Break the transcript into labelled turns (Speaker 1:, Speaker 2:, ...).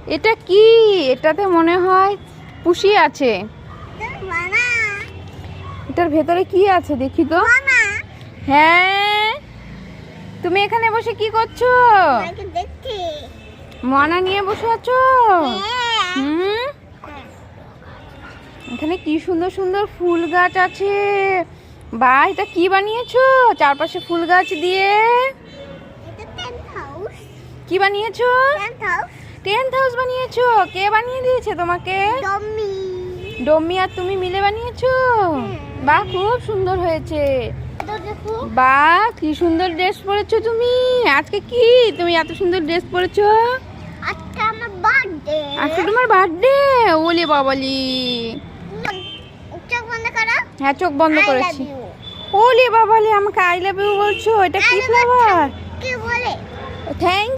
Speaker 1: এটা কি? এটাতে মনে হয় পুষি আছে। এটার ভেতরে কি আছে দেখি তো। হ্যাঁ, তুমি এখানে বসে কি করছো? মনা নিয়ে বসে আছো? হুম, এখানে কি সুন্দর সুন্দর ফুল গাছ আছে। বাহ, এটা কি বানিয়েছো চারপাশে ফুল গাছ দিয়ে? কি বানিয়েছো? টেন্ট হাউস বানিয়েছো? কে বানিয়ে দিয়েছে তোমাকে? ডম্মি আর তুমি মিলে বানিয়েছো? বাহ, খুব সুন্দর হয়েছে। বাহ, কি সুন্দর ড্রেস পরেছো তুমি। আজকে কি তুমি এত সুন্দর ড্রেস পরেছো? আজকে তোমার বার্থডে? ওলে বাবালি। হ্যাঁ, চোখ বন্ধ করেছি। ওলে বাবালি, আমাকে আই লাভ ইউ বলছো? এটা কি ফ্লেভার? থ্যাংক